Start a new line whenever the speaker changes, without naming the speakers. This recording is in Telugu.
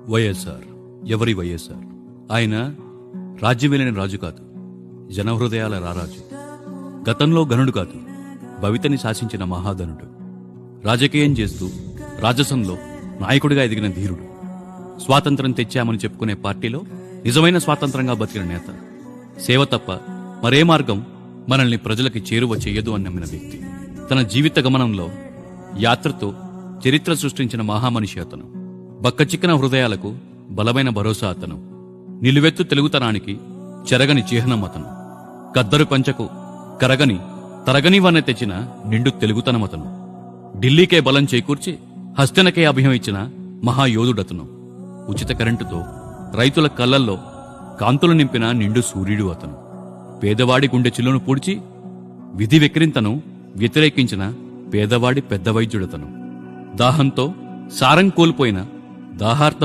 వైఎస్ఆర్ ఎవరి వైఎస్ఆర్? ఆయన రాజ్యమేలిన రాజు కాదు, జనహృదయాల రారాజు. గతంలో గనుడు కాదు, భవితని శాసించిన మహాధనుడు. రాజకీయం చేస్తూ రాజసంలో నాయకుడిగా ఎదిగిన ధీరుడు. స్వాతంత్రం తెచ్చామని చెప్పుకునే పార్టీలో నిజమైన స్వాతంత్రంగా బతికిన నేత. సేవ తప్ప మరే మార్గం మనల్ని ప్రజలకి చేరువ చెయ్యదు అని నమ్మిన వ్యక్తి. తన జీవిత గమనంలో యాత్రతో చరిత్ర సృష్టించిన మహామనిషి అతను. బక్కచిక్కిన హృదయాలకు బలమైన భరోసా అతను. నిలువెత్తు తెలుగుతనానికి చెరగని చిహ్నం అతను. కద్దరు పంచకు కరగని తరగని వన్నె తెచ్చిన నిండు తెలుగుతనమతను. ఢిల్లీకే బలం చేకూర్చి హస్తినకే అభయం ఇచ్చిన మహాయోధుడతను. ఉచిత కరెంటుతో రైతుల కళ్లల్లో కాంతులు నింపిన నిండు సూర్యుడు అతను. పేదవాడి గుండె చిల్లును పూడ్చి విధి వెక్కిరింతను వ్యతిరేకించిన పేదవాడి పెద్ద వైద్యుడతను. దాహంతో సారం కోల్పోయిన దాహార్త